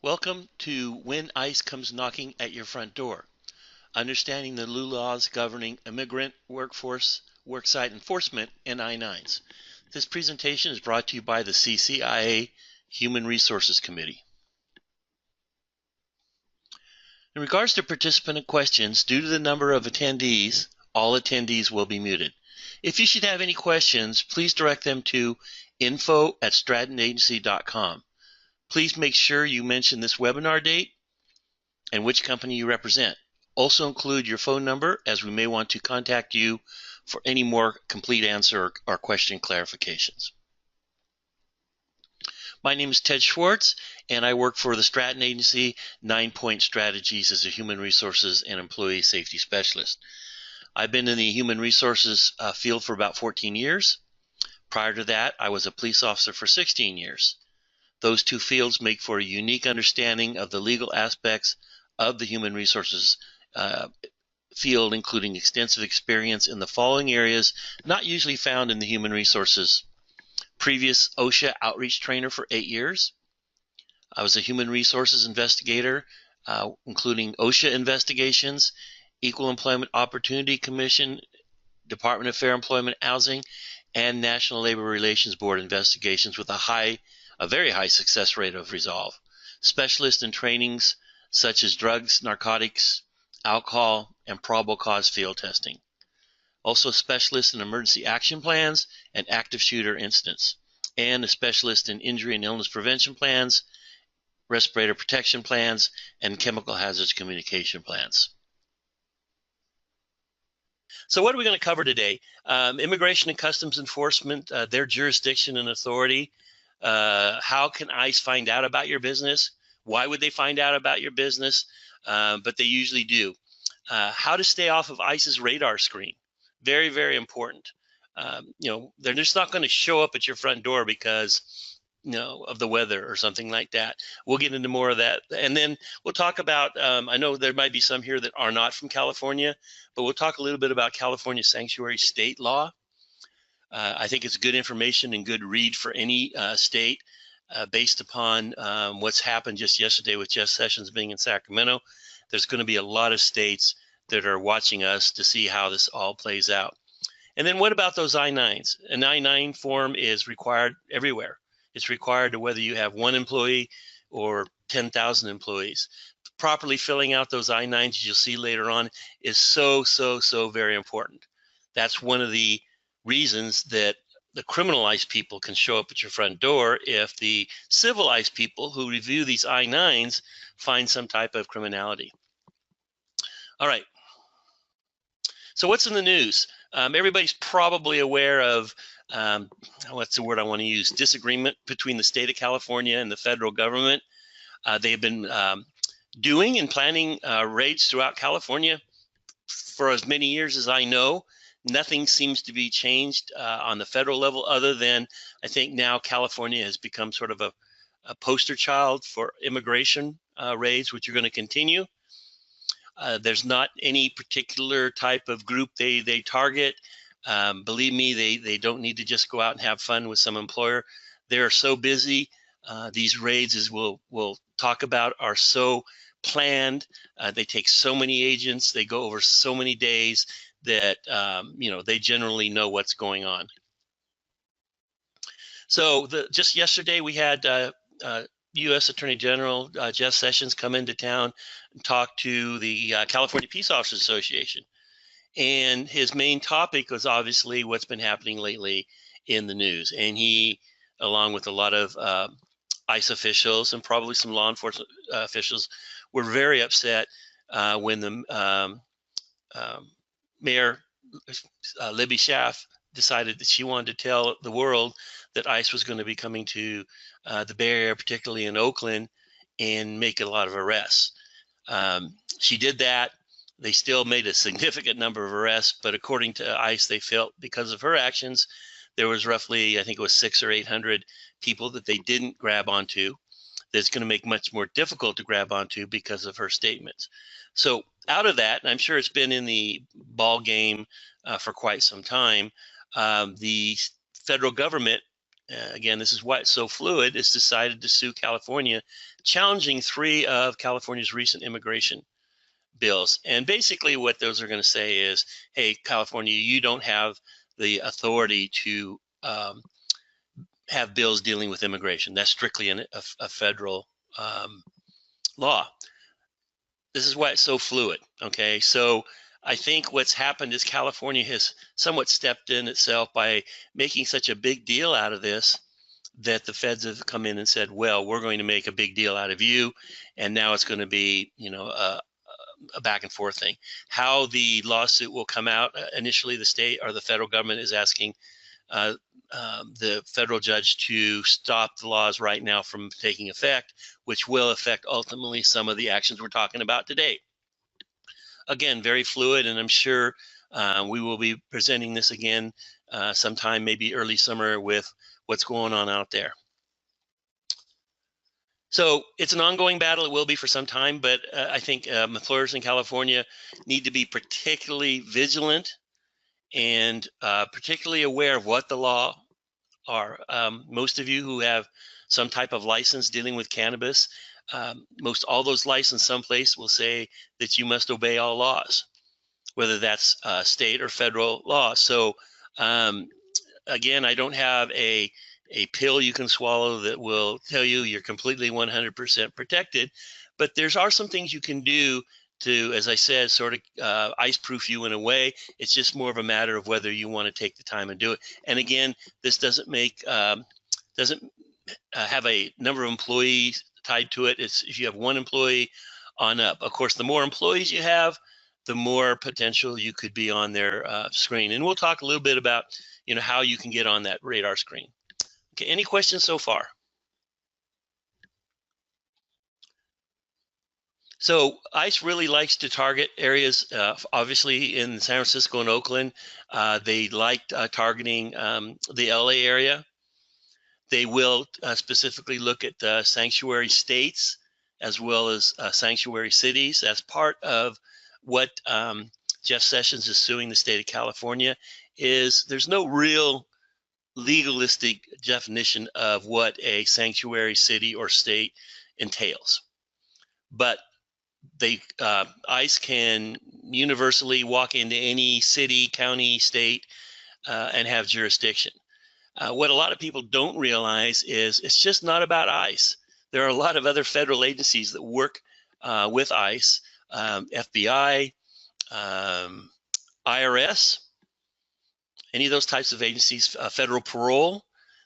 Welcome to When ICE Comes Knocking at Your Front Door, understanding the new laws governing immigrant workforce, worksite enforcement, and I-9s. This presentation is brought to you by the CCIA Human Resources Committee. In regards to participant questions, due to the number of attendees, all attendees will be muted. If you should have any questions, please direct them to info@strattonagency.com. Please make sure you mention this webinar date and which company you represent. Also include your phone number, as we may want to contact you for any more complete answer or question clarifications. My name is Ted Schwartz, and I work for the Stratton Agency 9-Point Strategies as a Human Resources and Employee Safety Specialist. I've been in the human resources field for about 14 years. Prior to that, I was a police officer for 16 years. Those two fields make for a unique understanding of the legal aspects of the human resources field, including extensive experience in the following areas not usually found in the human resources. Previous OSHA outreach trainer for 8 years. I was a human resources investigator, including OSHA investigations, Equal Employment Opportunity Commission, Department of Fair Employment Housing, and National Labor Relations Board investigations with a very high success rate of resolve. Specialist in trainings such as drugs, narcotics, alcohol, and probable cause field testing. Also a specialist in emergency action plans and active shooter incidents, and a specialist in injury and illness prevention plans, respirator protection plans, and chemical hazards communication plans. So what are we going to cover today? Immigration and Customs Enforcement, their jurisdiction and authority. How can ICE find out about your business? Why would they find out about your business? But they usually do. How to stay off of ICE's radar screen. Very, very important. They're just not going to show up at your front door because of the weather or something like that. We'll get into more of that. And then we'll talk about, I know there might be some here that are not from California, but we'll talk a little bit about California sanctuary state law. I think it's good information and good read for any state based upon what's happened just yesterday with Jeff Sessions being in Sacramento. There's going to be a lot of states that are watching us to see how this all plays out. And then what about those I-9s? An I-9 form is required everywhere. It's required to whether you have 1 employee or 10,000 employees. Properly filling out those I-9s, you'll see later on, is so very important. That's one of the reasons that the criminalized people can show up at your front door if the civilized people who review these I-9s find some type of criminality. All right. So what's in the news? Everybody's probably aware of, what's the word I want to use, disagreement between the state of California and the federal government. They've been doing and planning raids throughout California for as many years as I know. Nothing seems to be changed on the federal level, other than I think now California has become sort of a poster child for immigration raids, which are going to continue. There's not any particular type of group they target. Believe me, they don't need to just go out and have fun with some employer. They're so busy. These raids, as we'll talk about, are so planned. They take so many agents. They go over so many days that they generally know what's going on. So just yesterday we had U.S. Attorney General Jeff Sessions come into town and talk to the California Peace Officers Association. And his main topic was obviously what's been happening lately in the news. And he, along with a lot of ICE officials and probably some law enforcement officials, were very upset when the Mayor Libby Schaaf decided that she wanted to tell the world that ICE was going to be coming to the Bay Area, particularly in Oakland, and make a lot of arrests. She did that. They still made a significant number of arrests, but according to ICE, they felt because of her actions, there was roughly, I think it was 600 or 800 people that they didn't grab onto. That's going to make much more difficult to grab onto because of her statements. So out of that, and I'm sure it's been in the ball game for quite some time, the federal government again, this is why it's so fluid, has decided to sue California, challenging 3 of California's recent immigration bills. And basically what those are going to say is, hey, California, you don't have the authority to have bills dealing with immigration. That's strictly a federal law. This is why it's so fluid, okay? So I think what's happened is California has somewhat stepped in itself by making such a big deal out of this, that the feds have come in and said, well, we're going to make a big deal out of you, and now it's going to be, you know, a back and forth thing. How the lawsuit will come out, initially the state or the federal government is asking the federal judge to stop the laws right now from taking effect, which will affect ultimately some of the actions we're talking about today. Again, very fluid, and I'm sure we will be presenting this again sometime, maybe early summer, with what's going on out there. So it's an ongoing battle. It will be for some time, but I think employers in California need to be particularly vigilant and particularly aware of what the law are. Most of you who have some type of license dealing with cannabis, most all those licenses someplace will say that you must obey all laws, whether that's state or federal law. So again, I don't have a pill you can swallow that will tell you you're completely 100% protected, but there are some things you can do to, as I said, sort of ice-proof you in a way. It's just more of a matter of whether you want to take the time and do it. And again, this doesn't make have a number of employees tied to it. It's if you have 1 employee on up. Of course, the more employees you have, the more potential you could be on their screen. And we'll talk a little bit about, you know, how you can get on that radar screen. Okay, any questions so far? So ICE really likes to target areas, obviously in San Francisco and Oakland. They like targeting the LA area. They will specifically look at sanctuary states as well as sanctuary cities. As part of what Jeff Sessions is suing the state of California is there's no real legalistic definition of what a sanctuary city or state entails. But they ICE can universally walk into any city, county, state, and have jurisdiction. What a lot of people don't realize is it's just not about ICE. There are a lot of other federal agencies that work with ICE, FBI, IRS, any of those types of agencies, federal parole.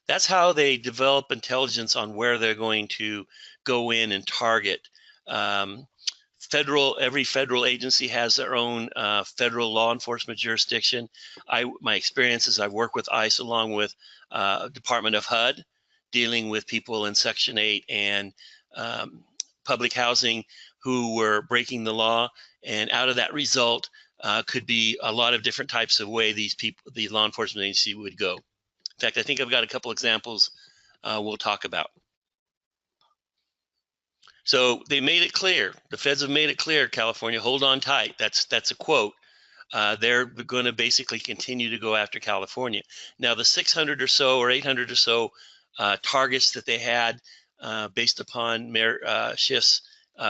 That's how they develop intelligence on where they're going to go in and target. Every federal agency has their own federal law enforcement jurisdiction. My experience is I've worked with ICE along with Department of HUD, dealing with people in Section 8 and public housing who were breaking the law. And out of that result could be a lot of different types of way the law enforcement agency would go. In fact, I think I've got a couple examples we'll talk about. So they made it clear. The feds have made it clear, California, hold on tight. That's a quote. They're going to basically continue to go after California. Now, the 600 or so or 800 or so targets that they had based upon Mayor Schiff's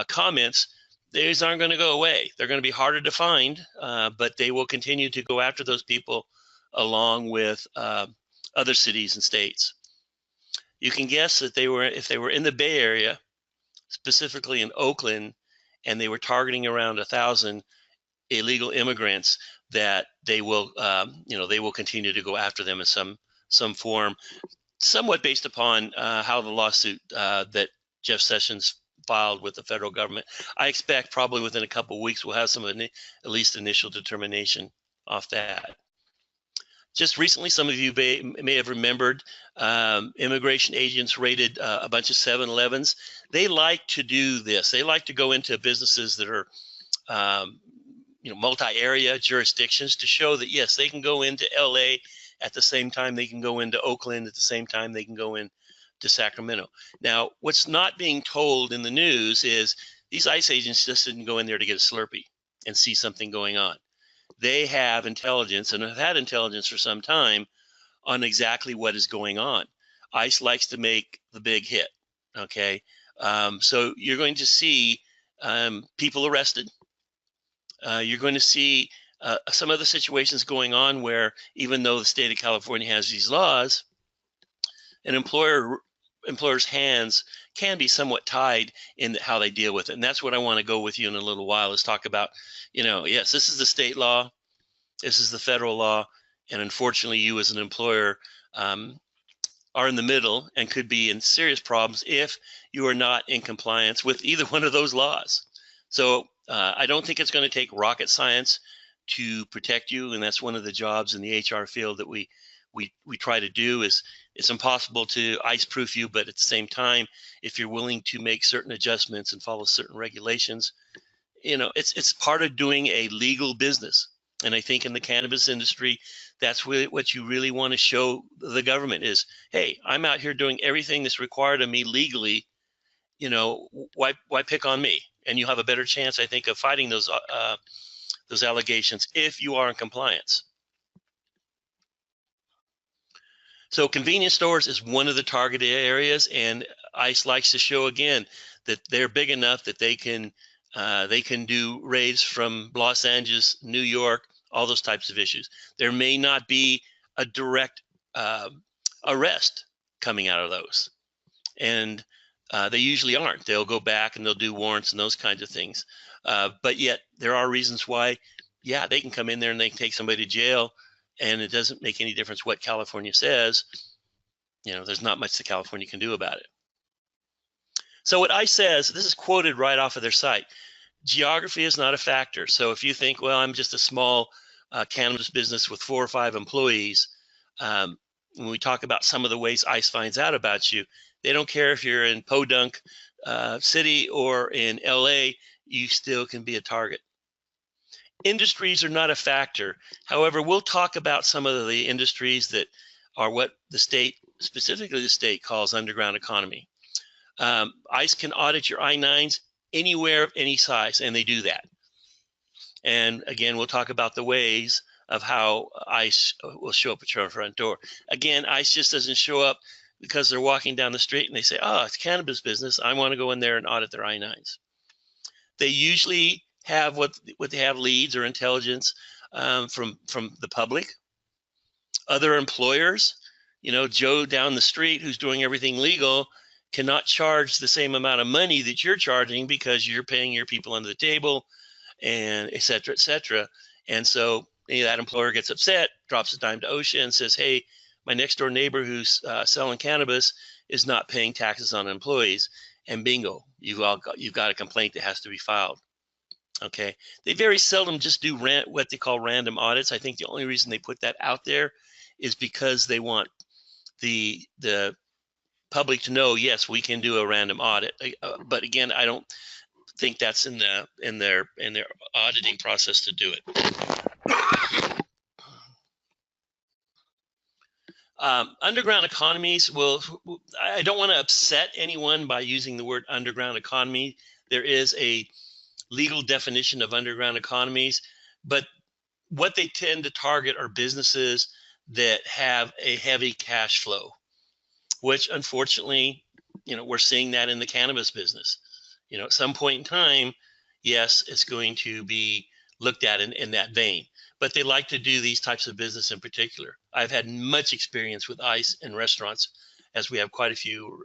comments, these aren't going to go away. They're going to be harder to find, but they will continue to go after those people along with other cities and states. You can guess that if they were in the Bay Area, specifically in Oakland, and they were targeting around 1,000 illegal immigrants, that they will, they will continue to go after them in some form, somewhat based upon how the lawsuit that Jeff Sessions filed with the federal government. I expect probably within a couple of weeks we'll have some at least initial determination off that. Just recently, some of you may have remembered immigration agents raided a bunch of 7-Elevens. They like to do this. They like to go into businesses that are multi-area jurisdictions to show that, yes, they can go into LA at the same time they can go into Oakland, at the same time they can go into Sacramento. Now, what's not being told in the news is these ICE agents just didn't go in there to get a Slurpee and see something going on. They have intelligence and have had intelligence for some time on exactly what is going on. ICE likes to make the big hit. Okay, so you're going to see people arrested. You're going to see some of the situations going on where, even though the state of California has these laws, an employer's hands can be somewhat tied in how they deal with it. And that's what I want to go with you in a little while, is talk about, yes, this is the state law, this is the federal law, and unfortunately you as an employer are in the middle and could be in serious problems if you are not in compliance with either one of those laws. So I don't think it's going to take rocket science to protect you, and that's one of the jobs in the HR field that we try to do. Is it's impossible to ICE-proof you, but at the same time, if you're willing to make certain adjustments and follow certain regulations, it's part of doing a legal business. And I think in the cannabis industry, that's what you really want to show the government is, hey, I'm out here doing everything that's required of me legally. Why pick on me? And you have a better chance, I think, of fighting those allegations if you are in compliance. So convenience stores is one of the targeted areas, and ICE likes to show again that they're big enough that they can do raids from Los Angeles, New York, all those types of issues. There may not be a direct arrest coming out of those, and they usually aren't. They'll go back and they'll do warrants and those kinds of things. But yet there are reasons why, yeah, they can come in there and they can take somebody to jail, and it doesn't make any difference what California says. There's not much that California can do about it. So what ICE says, this is quoted right off of their site, geography is not a factor. So if you think, well, I'm just a small cannabis business with 4 or 5 employees, when we talk about some of the ways ICE finds out about you, they don't care if you're in Podunk City or in LA, you still can be a target. Industries are not a factor. However, we'll talk about some of the industries that are what the state, specifically the state, calls underground economy. ICE can audit your I-9s anywhere of any size, and they do that. And again, we'll talk about the ways of how ICE will show up at your front door. Again, ICE just doesn't show up because they're walking down the street and they say, oh, it's cannabis business, I want to go in there and audit their I-9s. They usually have what they have, leads or intelligence from the public, other employers. Joe down the street who's doing everything legal cannot charge the same amount of money that you're charging because you're paying your people under the table, and et cetera, et cetera. And so that employer gets upset, drops a dime to OSHA and says, hey, my next door neighbor who's selling cannabis is not paying taxes on employees. And bingo, you've got a complaint that has to be filed. Okay, they very seldom just do what they call random audits. I think the only reason they put that out there is because they want the public to know, yes, we can do a random audit. But again, I don't think that's in their auditing process to do it. Underground economies I don't want to upset anyone by using the word underground economy. There is a legal definition of underground economies, but what they tend to target are businesses that have a heavy cash flow, which unfortunately, we're seeing that in the cannabis business. At some point in time, yes, it's going to be looked at in that vein, but they like to do these types of business in particular. I've had much experience with ICE in restaurants, as we have quite a few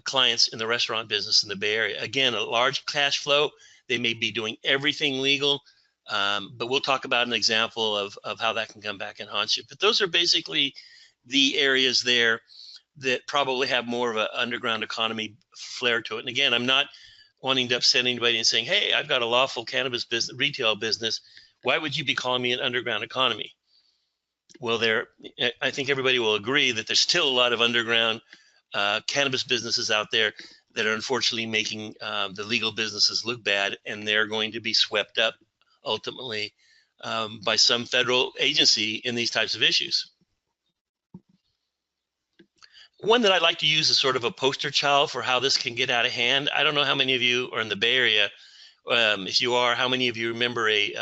clients in the restaurant business in the Bay Area. Again, a large cash flow. They may be doing everything legal, but we'll talk about an example of how that can come back and haunt you. But those are basically the areas there that probably have more of an underground economy flair to it. And again, I'm not wanting to upset anybody and saying, hey, I've got a lawful cannabis business, retail business. Why would you be calling me an underground economy? Well, I think everybody will agree that there's still a lot of underground cannabis businesses out there that are unfortunately making the legal businesses look bad, and they're going to be swept up ultimately by some federal agency in these types of issues. One that I like to use as sort of a poster child for how this can get out of hand. I don't know how many of you are in the Bay Area. If you are, how many of you remember a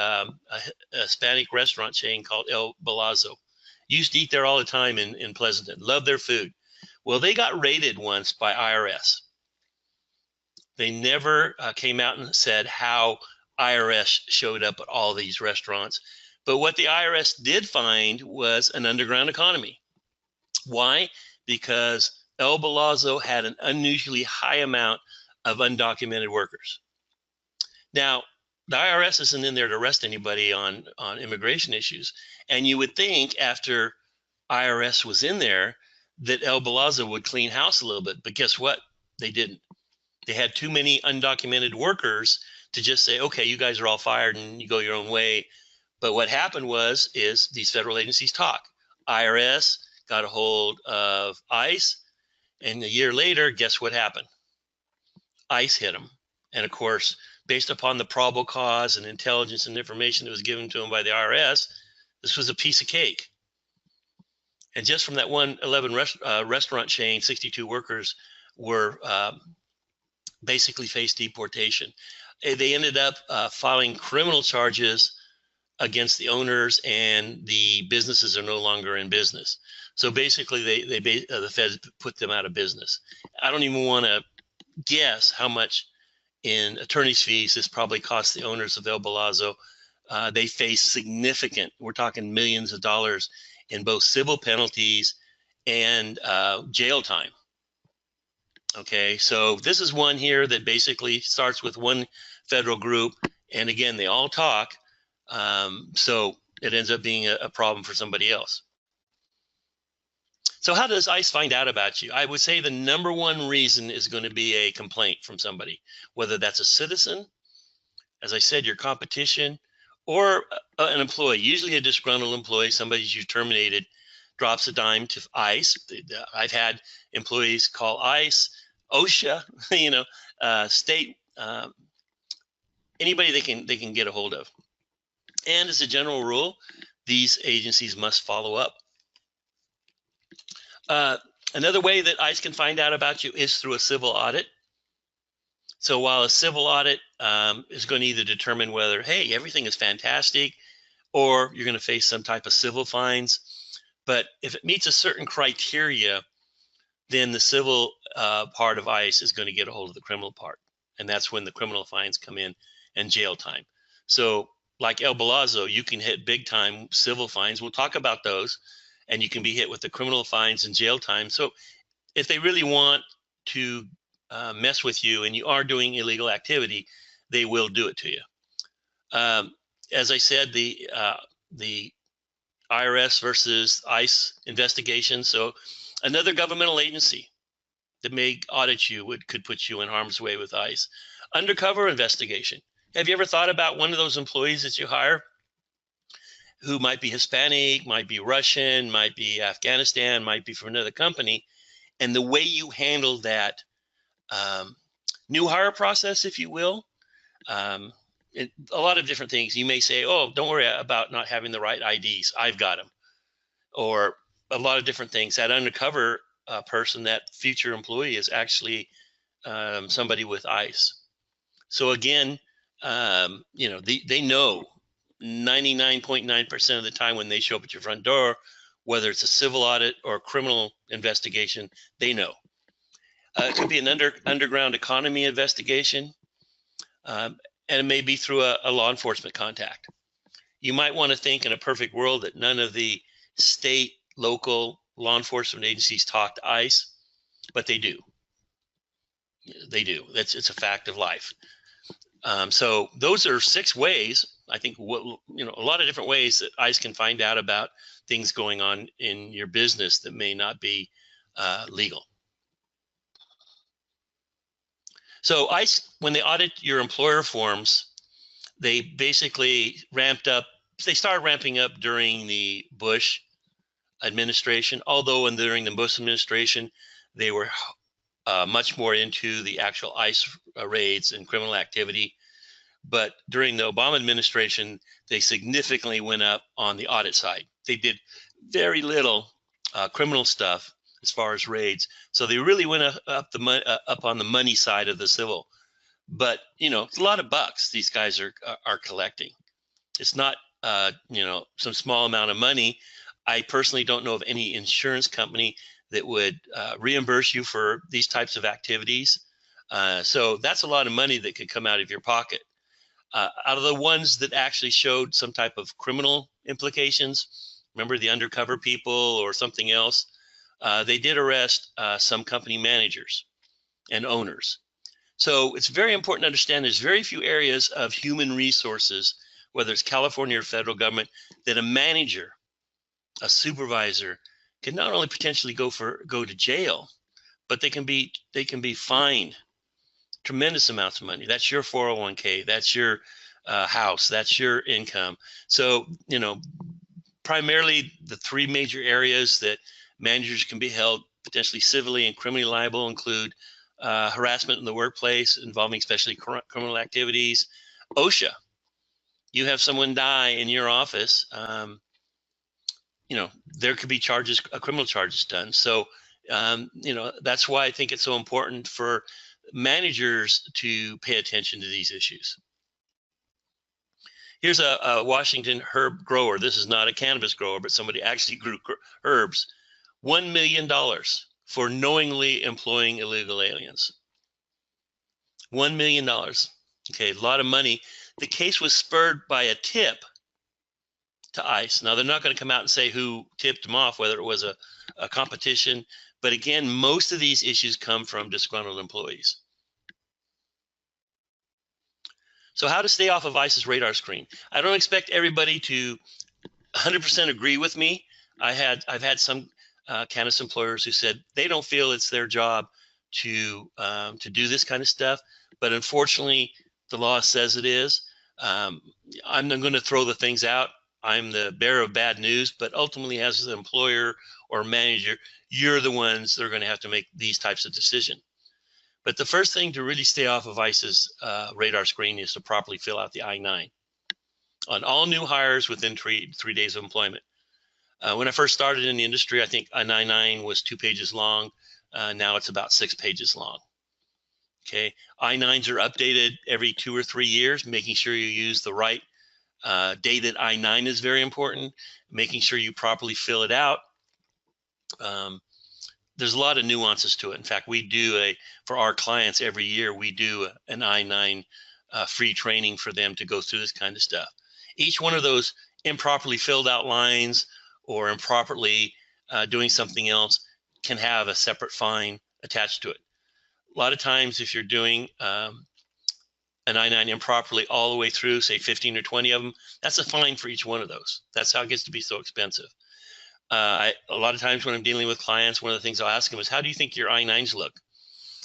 Hispanic restaurant chain called El Balazo? Used to eat there all the time in Pleasanton. Love their food. Well, they got raided once by IRS. They never came out and said how IRS showed up at all these restaurants. But what the IRS did find was an underground economy. Why? Because El Balazzo had an unusually high amount of undocumented workers. Now, the IRS isn't in there to arrest anybody on immigration issues. And you would think after IRS was in there that El Balazzo would clean house a little bit. But guess what? They didn't. They had too many undocumented workers to just say, okay, you guys are all fired and you go your own way. But what happened is these federal agencies talk. IRS got a hold of ICE, and a year later, guess what happened? ICE hit them. And of course, based upon the probable cause and intelligence and information that was given to them by the IRS, this was a piece of cake. And just from that 111 restaurant chain, 62 workers were basically faced deportation. They ended up filing criminal charges against the owners, and the businesses are no longer in business. So basically, the Feds put them out of business. I don't even want to guess how much in attorney's fees this probably cost the owners of El Balazzo. They face significant, we're talking millions of dollars in both civil penalties and jail time. Okay, so this is one here that basically starts with one federal group, and again, they all talk, so it ends up being a problem for somebody else. So how does ICE find out about you? I would say the number one reason is going to be a complaint from somebody, whether that's a citizen, as I said, your competition, or an employee, usually a disgruntled employee, somebody you terminated, drops a dime to ICE. I've had employees call ICE, OSHA, state, anybody they can get a hold of. And as a general rule, these agencies must follow up. Another way that ICE can find out about you is through a civil audit. So while a civil audit is going to either determine whether, hey, everything is fantastic, or you're going to face some type of civil fines. But if it meets a certain criteria, then the civil part of ICE is going to get a hold of the criminal part. And that's when the criminal fines come in and jail time. So like El Balazzo, you can hit big time civil fines. We'll talk about those. And you can be hit with the criminal fines and jail time. So if they really want to mess with you and you are doing illegal activity, they will do it to you. As I said, the IRS versus ICE investigation. So another governmental agency that may audit you could put you in harm's way with ICE. Undercover investigation. Have you ever thought about one of those employees that you hire who might be Hispanic, might be Russian, might be Afghanistan, might be from another company, and the way you handle that new hire process, if you will, a lot of different things. You may say, oh, don't worry about not having the right IDs. I've got them. Or a lot of different things. That undercover person, that future employee, is actually somebody with ICE. So again, they know 99.9% of the time when they show up at your front door, whether it's a civil audit or a criminal investigation, they know. It could be an underground economy investigation, and it may be through a law enforcement contact. You might want to think in a perfect world that none of the state, local law enforcement agencies talk to ICE, but they do. They do. It's a fact of life. So those are 6 ways, I think, a lot of different ways that ICE can find out about things going on in your business that may not be legal. So ICE, when they audit your employer forms, they basically started ramping up during the Bush administration, although during the Bush administration, they were much more into the actual ICE raids and criminal activity. But during the Obama administration, they significantly went up on the audit side. They did very little criminal stuff as far as raids. So they really went up on the money side of the civil. But, it's a lot of bucks these guys are collecting. It's not, some small amount of money. I personally don't know of any insurance company that would reimburse you for these types of activities. So that's a lot of money that could come out of your pocket. Out of the ones that actually showed some type of criminal implications, remember the undercover people or something else, they did arrest some company managers and owners. So it's very important to understand there's very few areas of human resources, whether it's California or federal government, that a manager, a supervisor, can not only potentially go to jail, but they can be fined tremendous amounts of money. That's your 401k, that's your house, that's your income. So, primarily the three major areas that managers can be held potentially civilly and criminally liable include harassment in the workplace involving especially criminal activities. OSHA, you have someone die in your office, there could be criminal charges done. So, that's why I think it's so important for managers to pay attention to these issues. Here's a Washington herb grower. This is not a cannabis grower, but somebody actually grew herbs. $1 million for knowingly employing illegal aliens. $1 million. Okay, a lot of money. The case was spurred by a tip to ICE. Now, they're not going to come out and say who tipped them off, whether it was a competition. But again, most of these issues come from disgruntled employees. So how to stay off of ICE's radar screen. I don't expect everybody to 100% agree with me. I've had some cannabis employers who said they don't feel it's their job to do this kind of stuff. But unfortunately, the law says it is. I'm not going to throw the things out. I'm the bearer of bad news, but ultimately as an employer or manager, you're the ones that are going to have to make these types of decisions. But the first thing to really stay off of ICE's radar screen is to properly fill out the I-9 on all new hires within three days of employment. When I first started in the industry, I think an I-9 was 2 pages long. Now it's about 6 pages long. Okay, I-9s are updated every 2 or 3 years, making sure you use the right dated I-9 is very important, making sure you properly fill it out. There's a lot of nuances to it. In fact, we do for our clients every year, we do an I-9 free training for them to go through this kind of stuff. Each one of those improperly filled out lines or improperly doing something else can have a separate fine attached to it. A lot of times if you're doing an I-9 improperly all the way through, say 15 or 20 of them, that's a fine for each one of those. That's how it gets to be so expensive. A lot of times when I'm dealing with clients, one of the things I'll ask them is, how do you think your I-9s look?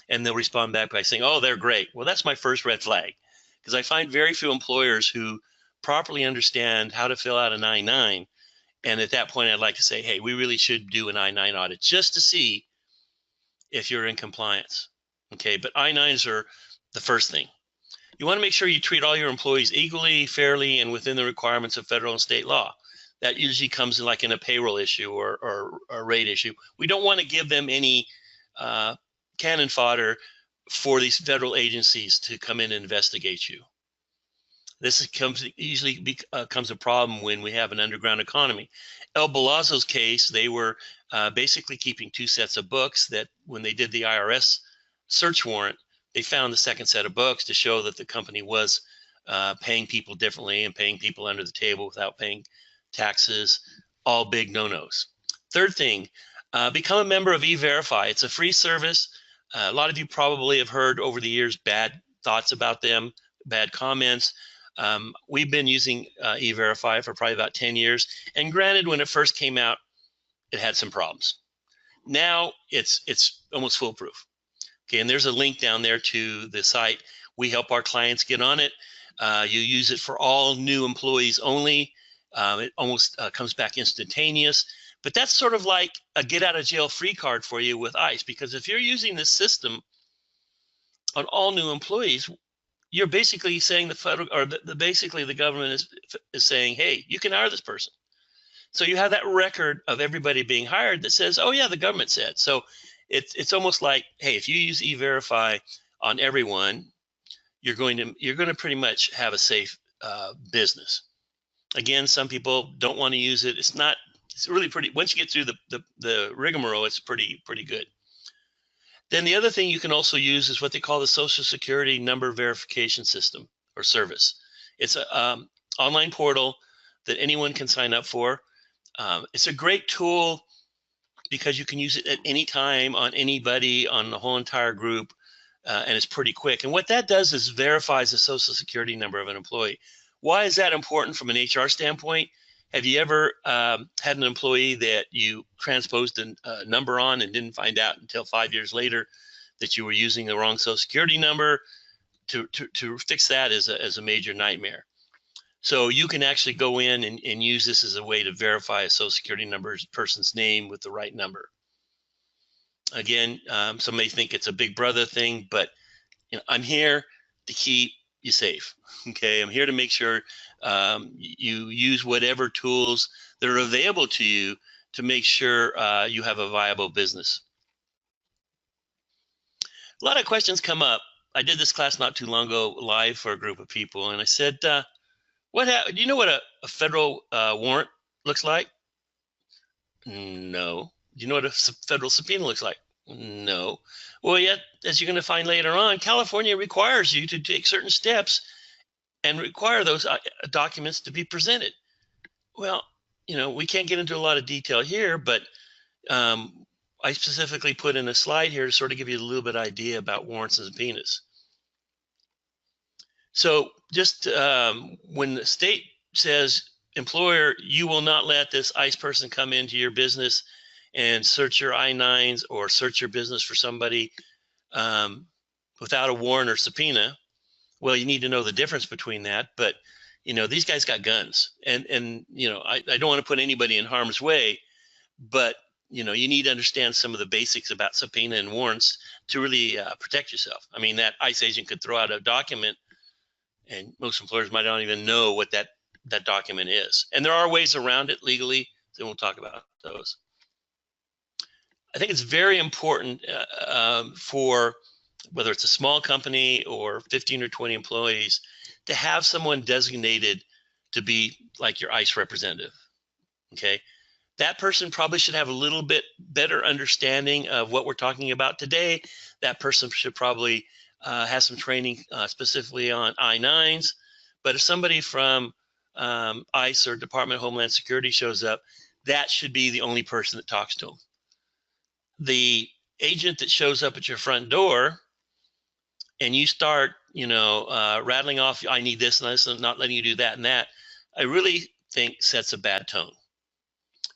And they'll respond back by saying, oh, they're great. Well, that's my first red flag, because I find very few employers who properly understand how to fill out an I-9. And at that point, I'd like to say, hey, we really should do an I-9 audit just to see if you're in compliance. Okay, but I-9s are the first thing. You want to make sure you treat all your employees equally, fairly, and within the requirements of federal and state law. That usually comes in like in a payroll issue or a rate issue. We don't want to give them any cannon fodder for these federal agencies to come in and investigate you. This usually becomes a problem when we have an underground economy. El Balazzo's case, they were basically keeping 2 sets of books that when they did the IRS search warrant, they found the second set of books to show that the company was paying people differently and paying people under the table without paying taxes, all big no-nos. Third thing, become a member of E-Verify. It's a free service. A lot of you probably have heard over the years bad thoughts about them, bad comments. We've been using E-Verify for probably about 10 years. And granted, when it first came out, it had some problems. Now it's almost foolproof. Okay, and there's a link down there to the site. We help our clients get on it. You use it for all new employees only. It almost comes back instantaneous. But that's sort of like a get out of jail free card for you with ICE, because if you're using this system on all new employees, you're basically saying the federal or basically the government is saying, hey, you can hire this person. So you have that record of everybody being hired that says, oh yeah, the government said. So it's almost like, hey, if you use E-Verify on everyone, you're going to pretty much have a safe business. Again, some people don't want to use it. It's not It's really pretty. Once you get through the rigmarole, it's pretty good. Then the other thing you can also use is what they call the Social Security number verification system or service. It's a online portal that anyone can sign up for. It's a great tool because you can use it at any time on anybody, on the whole entire group, and it's pretty quick. And what that does is verifies the Social Security number of an employee. Why is that important from an HR standpoint? Have you ever had an employee that you transposed a number on and didn't find out until 5 years later that you were using the wrong Social Security number? To fix that is a major nightmare. So you can actually go in and use this as a way to verify a Social Security number, person's name with the right number. Again, some may think it's a big brother thing, but I'm here to keep you safe. Okay, I'm here to make sure you use whatever tools that are available to you to make sure you have a viable business. A lot of questions come up. I did this class not too long ago live for a group of people, and I said, do you know what a federal warrant looks like? No. Do you know what a federal subpoena looks like? No. Well, yet, as you're going to find later on, California requires you to take certain steps and require those documents to be presented. Well, we can't get into a lot of detail here, but I specifically put in a slide here to sort of give you a little bit idea about warrants and subpoenas. So just when the state says, employer, you will not let this ICE person come into your business and search your I-9s or search your business for somebody without a warrant or subpoena. Well, you need to know the difference between that. But, these guys got guns. And I don't want to put anybody in harm's way, but, you need to understand some of the basics about subpoena and warrants to really protect yourself. I mean, that ICE agent could throw out a document and most employers might not even know what that document is. And there are ways around it legally, and we'll talk about those. I think it's very important for whether it's a small company or 15 or 20 employees to have someone designated to be like your ICE representative, okay? That person probably should have a little bit better understanding of what we're talking about today. That person should probably have some training specifically on I-9s. But if somebody from ICE or Department of Homeland Security shows up, that should be the only person that talks to them. The agent that shows up at your front door and you start, rattling off, I need this and this, and not letting you do that and that, I really think sets a bad tone.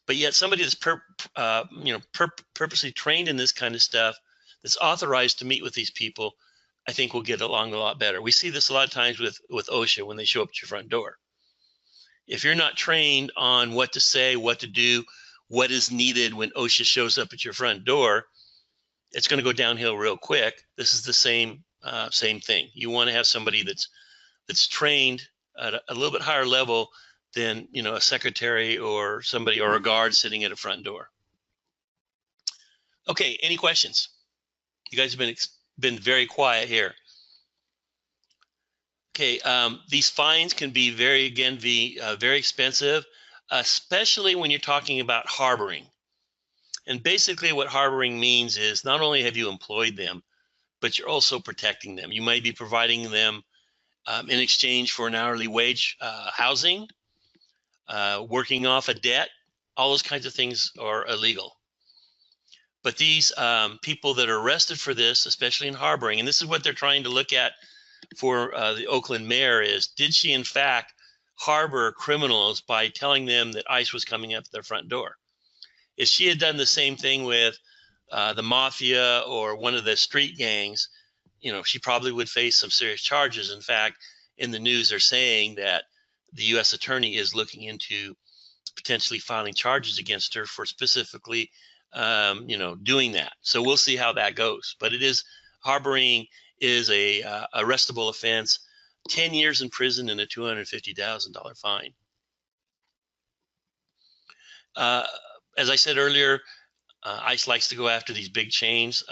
But yet somebody that's purposely trained in this kind of stuff, that's authorized to meet with these people, I think will get along a lot better. We see this a lot of times with OSHA when they show up at your front door. If you're not trained on what to say, what to do, what is needed when OSHA shows up at your front door, it's going to go downhill real quick. This is the same thing. You want to have somebody that's trained at a little bit higher level than a secretary or somebody or a guard sitting at a front door. Okay, any questions? You guys have been very quiet here. Okay, these fines can be very expensive, especially when you're talking about harboring. And basically what harboring means is not only have you employed them, but you're also protecting them. You might be providing them in exchange for an hourly wage, housing, working off a debt. All those kinds of things are illegal. But these people that are arrested for this, especially in harboring, and this is what they're trying to look at for the Oakland mayor is, did she in fact harbor criminals by telling them that ICE was coming up to their front door? If she had done the same thing with the mafia or one of the street gangs, she probably would face some serious charges. In fact, in the news, they're saying that the U.S. attorney is looking into potentially filing charges against her for specifically, doing that. So we'll see how that goes. But harboring is a arrestable offense, 10 years in prison and a $250,000 fine. As I said earlier, ICE likes to go after these big chains,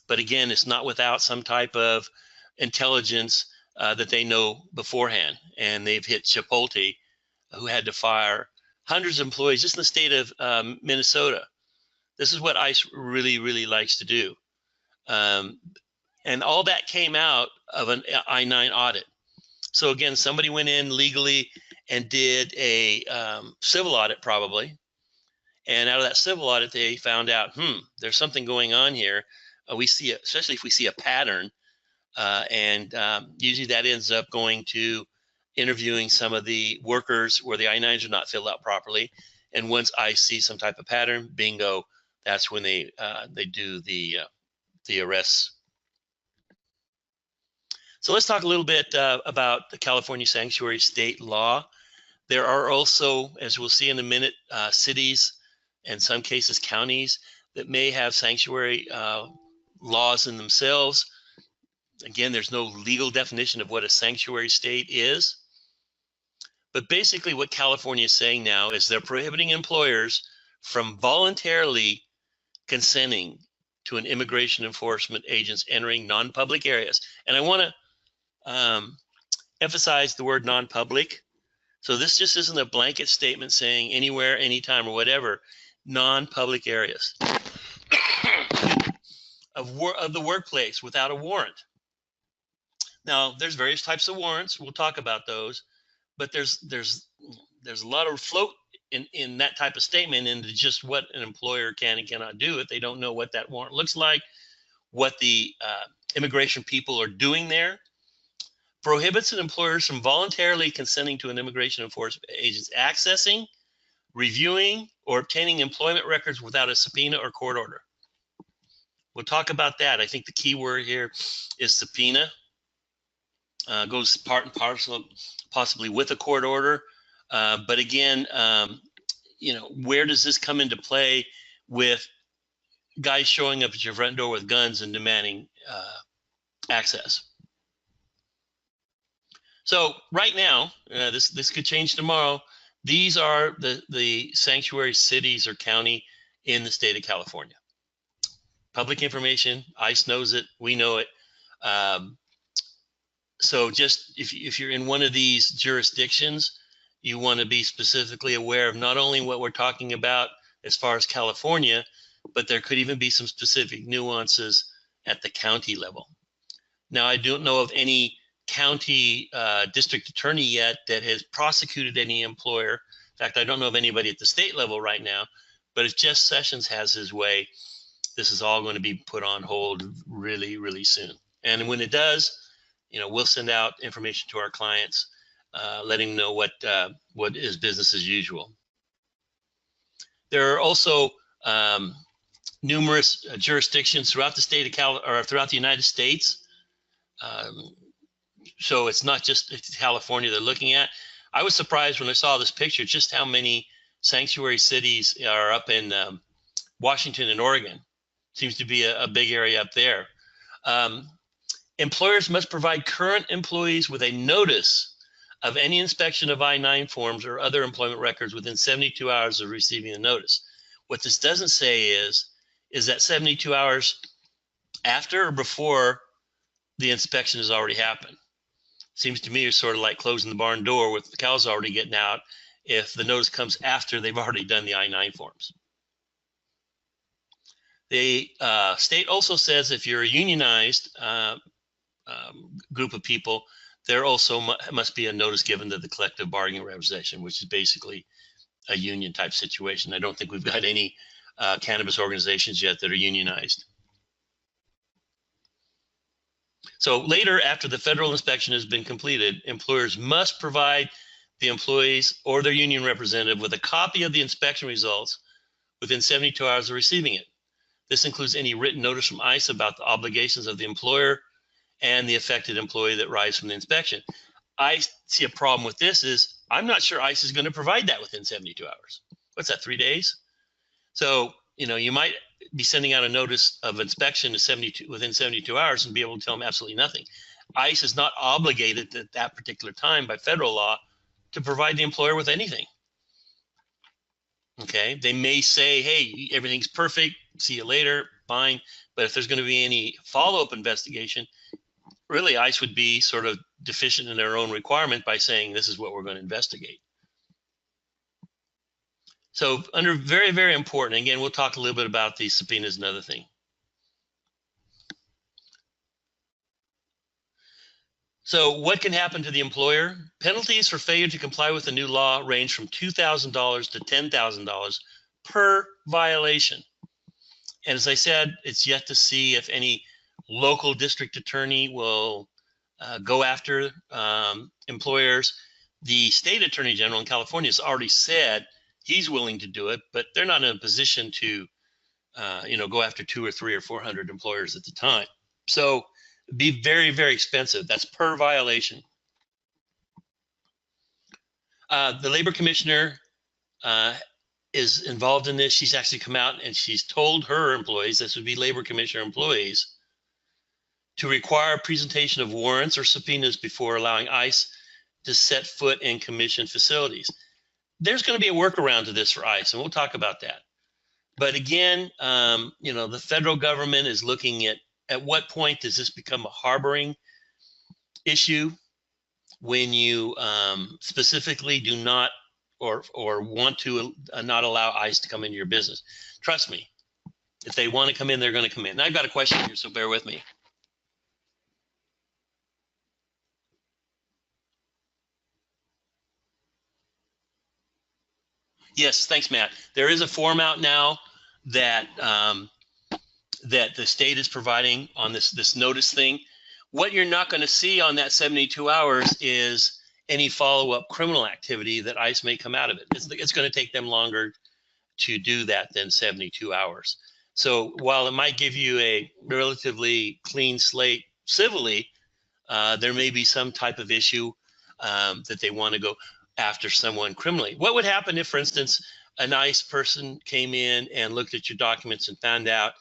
but again, it's not without some type of intelligence that they know beforehand. And they've hit Chipotle, who had to fire hundreds of employees just in the state of Minnesota. This is what ICE really, really likes to do. And all that came out of an I-9 audit. So again, somebody went in legally and did a civil audit probably. And out of that civil audit, they found out, there's something going on here. We see it, especially if we see a pattern. Usually that ends up going to interviewing some of the workers where the I-9s are not filled out properly. And once I see some type of pattern, bingo, that's when they do the arrests. So let's talk a little bit about the California sanctuary state law. There are also, as we'll see in a minute, cities, in some cases counties, that may have sanctuary laws in themselves. Again, there's no legal definition of what a sanctuary state is. But basically what California is saying now is they're prohibiting employers from voluntarily consenting to an immigration enforcement agents entering non-public areas. And I want to emphasize the word non-public. So this just isn't a blanket statement saying anywhere, anytime, or whatever. Non-public areas of the workplace without a warrant. Now, there's various types of warrants. We'll talk about those, but there's a lot of float in that type of statement into just what an employer can and cannot do if they don't know what that warrant looks like, what the immigration people are doing there. Prohibits an employer from voluntarily consenting to an immigration enforcement agent's accessing, reviewing, or obtaining employment records without a subpoena or court order. We'll talk about that. I think the key word here is subpoena. Goes part and parcel, possibly with a court order. But again, where does this come into play with guys showing up at your front door with guns and demanding access? So right now, this could change tomorrow. These are the sanctuary cities or county in the state of California. Public information, ICE knows it, we know it. So just if you're in one of these jurisdictions, you want to be specifically aware of not only what we're talking about as far as California, but there could even be some specific nuances at the county level. Now, I don't know of any county district attorney yet that has prosecuted any employer. In fact, I don't know of anybody at the state level right now, but if Jeff Sessions has his way, this is all going to be put on hold really, really soon. And when it does, we'll send out information to our clients, letting them know what is business as usual. There are also numerous jurisdictions throughout the state of throughout the United States. So it's not just California they're looking at. I was surprised when I saw this picture just how many sanctuary cities are up in Washington and Oregon. Seems to be a big area up there. Employers must provide current employees with a notice of any inspection of I-9 forms or other employment records within 72 hours of receiving the notice. What this doesn't say is that 72 hours after or before the inspection has already happened. Seems to me it's sort of like closing the barn door with the cows already getting out if the notice comes after they've already done the I-9 forms. The state also says if you're a unionized group of people, there also must be a notice given to the collective bargaining representation, which is basically a union type situation. I don't think we've got any cannabis organizations yet that are unionized. So later, after the federal inspection has been completed, employers must provide the employees or their union representative with a copy of the inspection results within 72 hours of receiving it. This includes any written notice from ICE about the obligations of the employer and the affected employee that rise from the inspection. I see a problem with this is I'm not sure ICE is going to provide that within 72 hours. What's that, 3 days? So, you might be sending out a notice of inspection to within 72 hours and be able to tell them absolutely nothing. ICE is not obligated at that particular time by federal law to provide the employer with anything. Okay, they may say, hey, everything's perfect, see you later, fine. But if there's going to be any follow-up investigation, really ICE would be sort of deficient in their own requirement by saying this is what we're going to investigate. So under very, very important, again, we'll talk a little bit about these subpoenas and other thing. So what can happen to the employer? Penalties for failure to comply with the new law range from $2,000 to $10,000 per violation. And as I said, it's yet to see if any local district attorney will go after employers. The state attorney general in California has already said he's willing to do it, but they're not in a position to go after 200 or 300 or 400 employers at the time. So it'd be very, very expensive. That's per violation. The labor commissioner is involved in this. She's actually come out and she's told her employees, this would be labor commissioner employees, to require presentation of warrants or subpoenas before allowing ICE to set foot in commission facilities. There's going to be a workaround to this for ICE, and we'll talk about that. But again, the federal government is looking at what point does this become a harboring issue when you specifically do not or want to not allow ICE to come into your business. Trust me, if they want to come in, they're going to come in. And I've got a question here, so bear with me. Yes, thanks, Matt. There is a form out now that that the state is providing on this notice thing. What you're not going to see on that 72 hours is any follow-up criminal activity that ICE may come out of it. It's going to take them longer to do that than 72 hours. So while it might give you a relatively clean slate civilly, there may be some type of issue that they want to go after someone criminally. What would happen if, for instance, a ICE person came in and looked at your documents and found out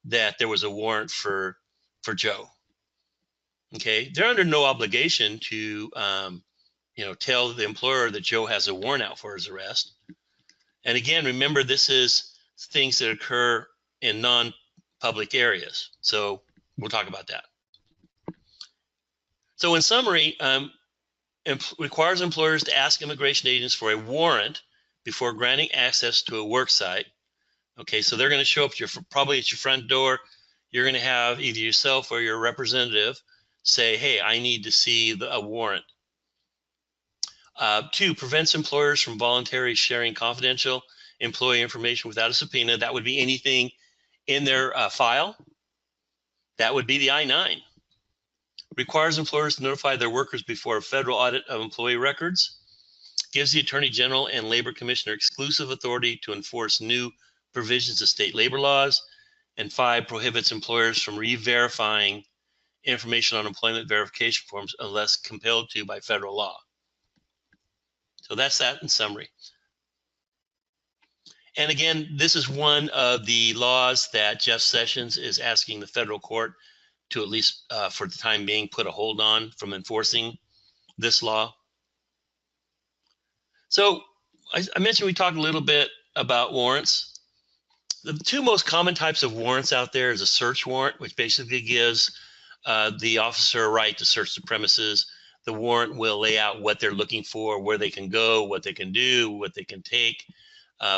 that there was a warrant for Joe? Okay, they're under no obligation to tell the employer that Joe has a warrant out for his arrest. And again, remember, this is things that occur in non-public areas. So we'll talk about that. So in summary, requires employers to ask immigration agents for a warrant before granting access to a work site. Okay, so they're going to show up probably at your front door. You're going to have either yourself or your representative say, hey, I need to see a warrant. 2, prevents employers from voluntarily sharing confidential employee information without a subpoena. That would be anything in their file. That would be the I-9. Requires employers to notify their workers before a federal audit of employee records. Gives the Attorney General and Labor Commissioner exclusive authority to enforce new provisions of state labor laws. And 5, prohibits employers from re-verifying information on employment verification forms unless compelled to by federal law. So that's that in summary. And again, this is one of the laws that Jeff Sessions is asking the federal court to, at least for the time being, put a hold on from enforcing this law. So I mentioned we talked a little bit about warrants. The 2 most common types of warrants out there is a search warrant, which basically gives the officer a right to search the premises. The warrant will lay out what they're looking for, where they can go, what they can do, what they can take.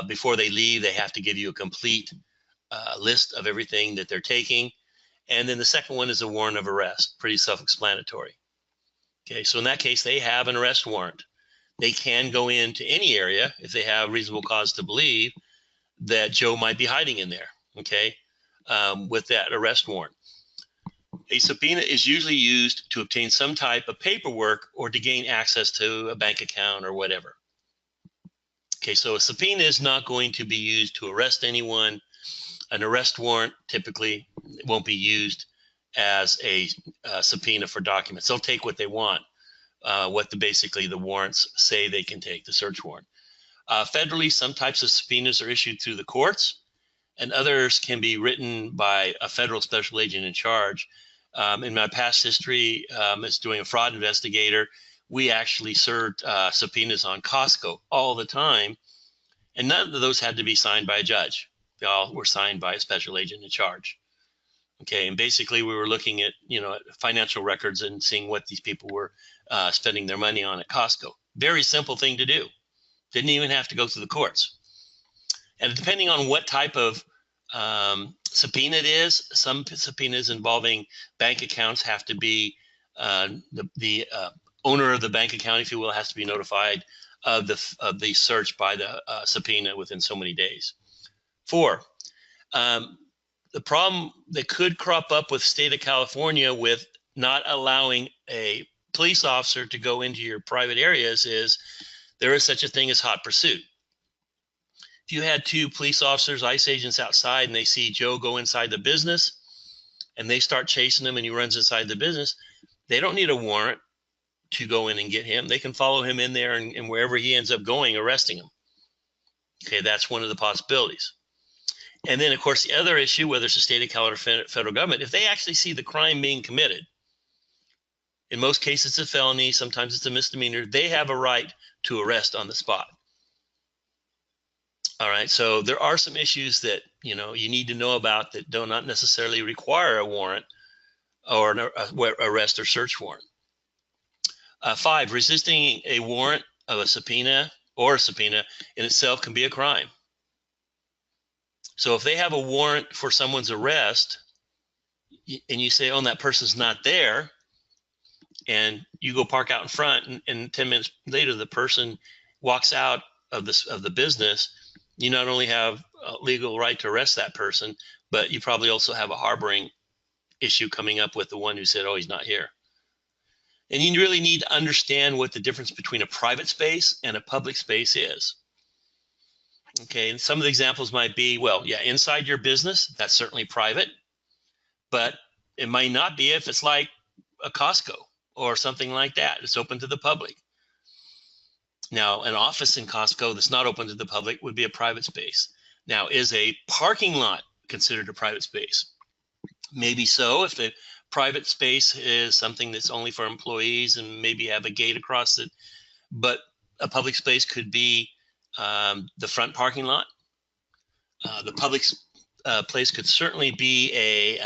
Before they leave, they have to give you a complete list of everything that they're taking. And then the second one is a warrant of arrest, pretty self-explanatory. Okay, so in that case, they have an arrest warrant. They can go into any area if they have reasonable cause to believe that Joe might be hiding in there, okay, with that arrest warrant. A subpoena is usually used to obtain some type of paperwork or to gain access to a bank account or whatever. Okay, so a subpoena is not going to be used to arrest anyone. An arrest warrant typically won't be used as a subpoena for documents. They'll take what they want, basically the warrants say they can take, the search warrant. Federally, some types of subpoenas are issued through the courts, and others can be written by a federal special agent in charge. In my past history as doing a fraud investigator, we actually served subpoenas on Costco all the time, and none of those had to be signed by a judge. They all were signed by a special agent in charge. Okay, and basically we were looking at financial records and seeing what these people were spending their money on at Costco. Very simple thing to do. Didn't even have to go through the courts. And depending on what type of subpoena it is, some subpoenas involving bank accounts have to be the owner of the bank account, if you will, has to be notified of the search by the subpoena within so many days. 4, the problem that could crop up with the state of California with not allowing a police officer to go into your private areas is there is such a thing as hot pursuit. If you had 2 police officers, ICE agents outside, and they see Joe go inside the business and they start chasing him and he runs inside the business, they don't need a warrant to go in and get him. They can follow him in there and wherever he ends up going, arresting him. Okay, that's one of the possibilities. And then, of course, the other issue, whether it's the state of California or federal government, if they actually see the crime being committed, in most cases it's a felony, sometimes it's a misdemeanor, they have a right to arrest on the spot. All right, so there are some issues that you need to know about that do not necessarily require a warrant or an arrest or search warrant. 5, resisting a warrant of a subpoena or a subpoena in itself can be a crime. So if they have a warrant for someone's arrest and you say, oh, that person's not there, and you go park out in front and 10 minutes later the person walks out of the business, you not only have a legal right to arrest that person, but you probably also have a harboring issue coming up with the one who said, oh, he's not here. And you really need to understand what the difference between a private space and a public space is. Okay, and some of the examples might be, well, yeah, inside your business, that's certainly private, but it might not be if it's like a Costco or something like that. It's open to the public. Now, an office in Costco that's not open to the public would be a private space. Now, is a parking lot considered a private space? Maybe so, if the private space is something that's only for employees and maybe have a gate across it. But a public space could be the front parking lot. The public place could certainly be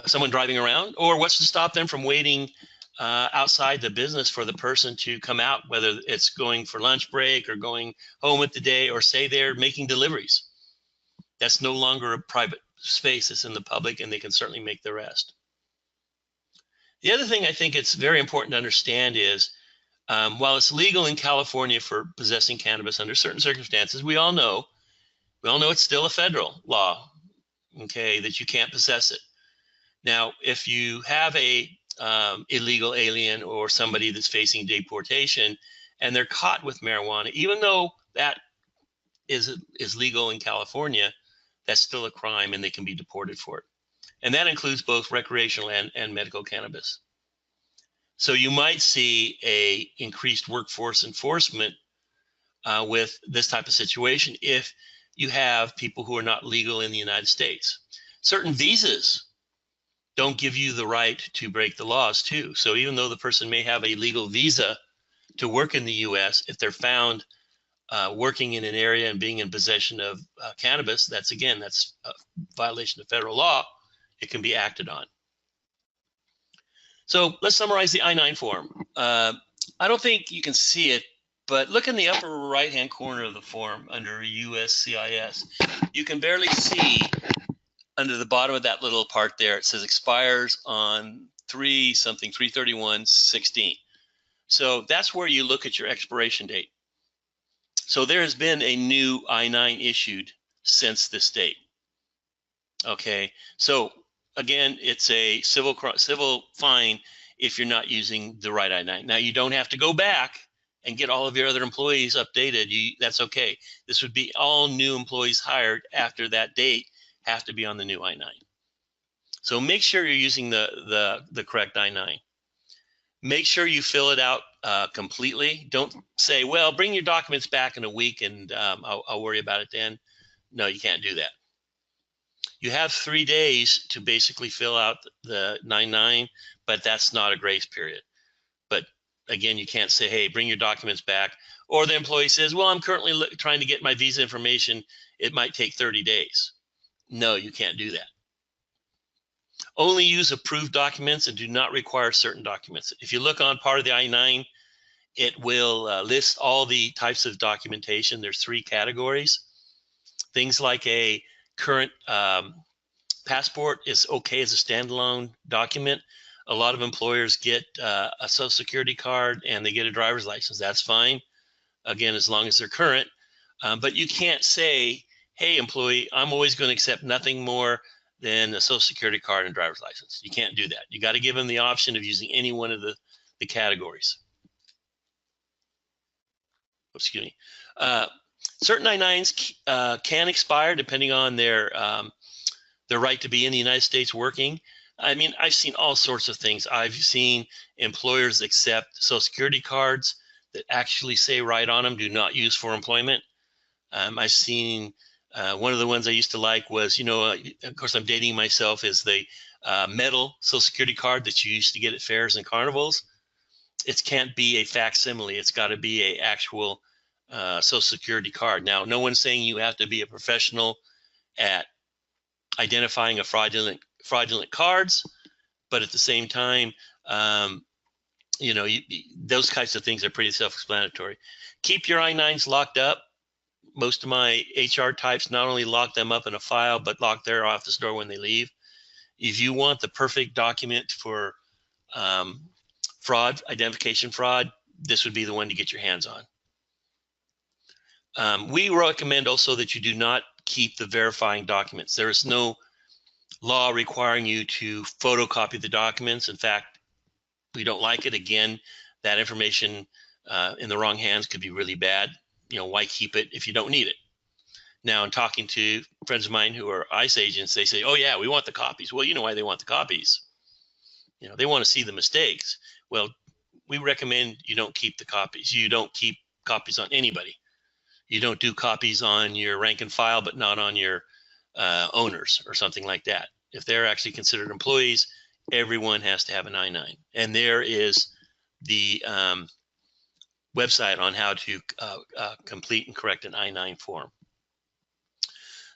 someone driving around, or what's to stop them from waiting outside the business for the person to come out, whether it's going for lunch break or going home at the day, or say they're making deliveries. That's no longer a private space, it's in the public, and they can certainly make the rest. The other thing I think it's very important to understand is while it's legal in California for possessing cannabis under certain circumstances, we all know it's still a federal law, okay, that you can't possess it. Now, if you have a illegal alien or somebody that's facing deportation and they're caught with marijuana, even though that is legal in California, that's still a crime and they can be deported for it. And that includes both recreational and medical cannabis. So you might see a increased workforce enforcement with this type of situation if you have people who are not legal in the United States. Certain visas don't give you the right to break the laws too. So even though the person may have a legal visa to work in the US, if they're found working in an area and being in possession of cannabis, that's a violation of federal law. It can be acted on. So let's summarize the I-9 form. I don't think you can see it, but look in the upper right-hand corner of the form under USCIS. You can barely see under the bottom of that little part there. It says expires on 3/31/16. So that's where you look at your expiration date. So there has been a new I-9 issued since this date. Okay, so again, it's a civil fine if you're not using the right I-9. Now, you don't have to go back and get all of your other employees updated. That's okay. This would be all new employees hired after that date have to be on the new I-9. So make sure you're using the correct I-9. Make sure you fill it out completely. Don't say, well, bring your documents back in a week and I'll worry about it then. No, you can't do that. You have 3 days to basically fill out the 9-9, but that's not a grace period. But again, you can't say, hey, bring your documents back. Or the employee says, well, I'm currently trying to get my visa information. It might take 30 days. No, you can't do that. Only use approved documents and do not require certain documents. If you look on part of the I-9, It will list all the types of documentation. There's 3 categories. Things like a current passport is okay as a standalone document. A lot of employers get a Social Security card and they get a driver's license. That's fine, again, as long as they're current. But you can't say, hey, employee, I'm always going to accept nothing more than a Social Security card and driver's license. You can't do that. You got to give them the option of using any one of the categories. Excuse me. Certain I-9s can expire depending on their right to be in the United States working. I mean, I've seen all sorts of things. I've seen employers accept Social Security cards that actually say right on them, do not use for employment. I've seen one of the ones I used to like was, of course, I'm dating myself, is the metal Social Security card that you used to get at fairs and carnivals. It can't be a facsimile. It's got to be a actual Social Security card. Now, no one's saying you have to be a professional at identifying a fraudulent cards, but at the same time, those types of things are pretty self-explanatory. Keep your I-9s locked up. Most of my HR types not only lock them up in a file, but lock their office door when they leave. If you want the perfect document for identification fraud, this would be the one to get your hands on. We recommend also that you do not keep the verifying documents. There is no law requiring you to photocopy the documents. In fact, we don't like it. Again, that information in the wrong hands could be really bad. Why keep it if you don't need it? Now, in talking to friends of mine who are ICE agents, they say, oh yeah, we want the copies. Well, you know why they want the copies. They want to see the mistakes. Well, we recommend you don't keep the copies. You don't keep copies on anybody. You don't do copies on your rank and file, but not on your owners or something like that. If they're actually considered employees, everyone has to have an I-9. And there is the website on how to complete and correct an I-9 form.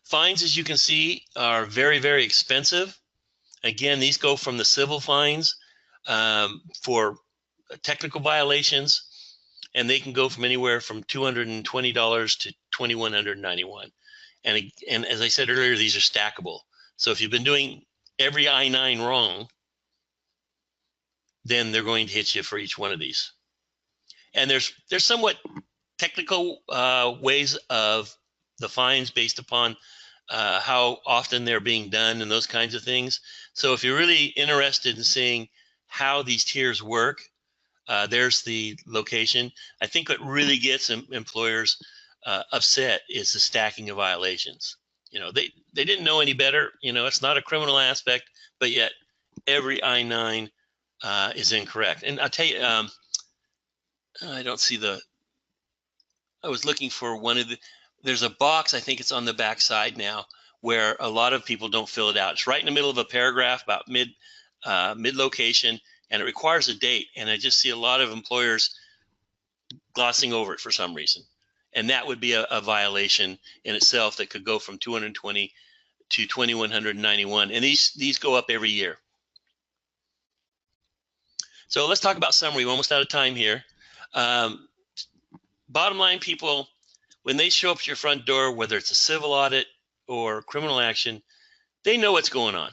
Fines, as you can see, are very, very expensive. Again, these go from the civil fines for technical violations, and they can go from anywhere from $220 to $2,191. And as I said earlier, these are stackable. So if you've been doing every I-9 wrong, then they're going to hit you for each one of these. And there's somewhat technical ways of the fines based upon how often they're being done and those kinds of things. So if you're really interested in seeing how these tiers work, there's the location. I think what really gets employers upset is the stacking of violations. They didn't know any better. It's not a criminal aspect, but yet every I-9 is incorrect. And I'll tell you, I don't see I was looking for one of there's a box, I think it's on the back side now, where a lot of people don't fill it out. It's right in the middle of a paragraph, about mid location, and it requires a date. And I just see a lot of employers glossing over it for some reason. And that would be a violation in itself that could go from 220 to 2,191. And these go up every year. So let's talk about summary. We're almost out of time here. Bottom line, people, when they show up at your front door, whether it's a civil audit or criminal action, they know what's going on.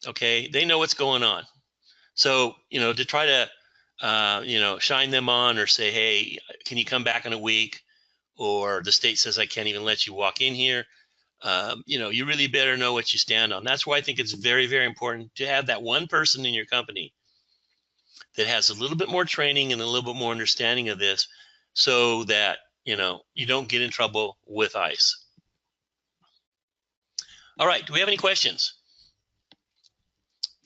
Okay, they know what's going on. So, to try to, shine them on or say, hey, can you come back in a week? Or the state says, I can't even let you walk in here. You really better know what you stand on. That's why I think it's very, very important to have that one person in your company that has a little bit more training and a little bit more understanding of this, so that, you don't get in trouble with ICE. All right, do we have any questions?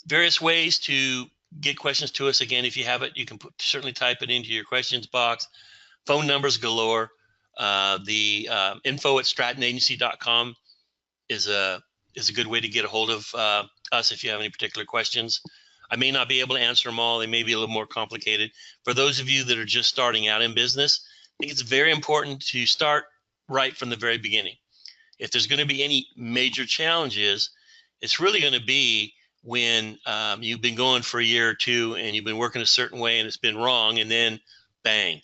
Various ways to get questions to us. Again, if you have it, you can certainly type it into your questions box. Phone numbers galore. The info@strattanagency.com is a good way to get a hold of us if you have any particular questions. I may not be able to answer them all. They may be a little more complicated. For those of you that are just starting out in business, I think it's very important to start right from the very beginning. If there's going to be any major challenges, it's really going to be when you've been going for a year or two and you've been working a certain way and it's been wrong, and then bang,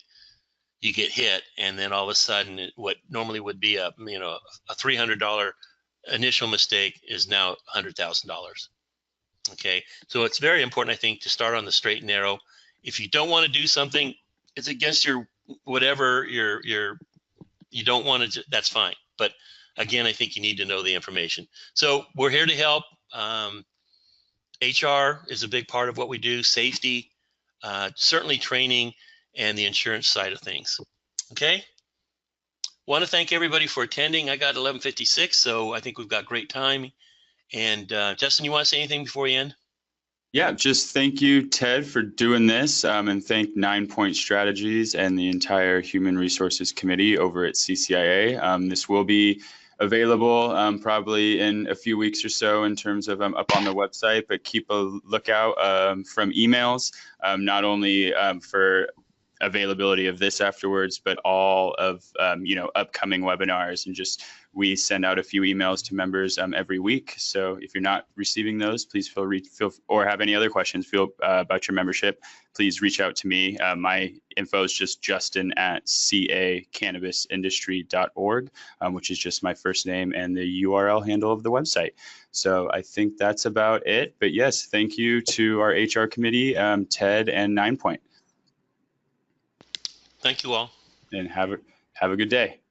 you get hit, and then all of a sudden what normally would be a $300 initial mistake is now $100,000. Okay, so it's very important, I think, to start on the straight and narrow. If you don't want to do something, it's against your whatever you don't want to, that's fine. But again, I think you need to know the information. So we're here to help. HR is a big part of what we do, safety, certainly training, and the insurance side of things. Okay. Want to thank everybody for attending. I got 11:56, so I think we've got great time. And Justin, you want to say anything before we end? Yeah, just thank you, Ted, for doing this, and thank 9 Point Strategies and the entire Human Resources Committee over at CCIA. This will be available probably in a few weeks or so in terms of up on the website, but keep a lookout from emails, not only for availability of this afterwards, but all of upcoming webinars, and just we send out a few emails to members every week. So if you're not receiving those, please feel or have any other questions about your membership, please reach out to me. My info is just justin@cacannabisindustry.org, which is just my first name and the URL handle of the website. So I think that's about it. But yes, thank you to our HR committee, Ted and 9 Point. Thank you all. And have a good day.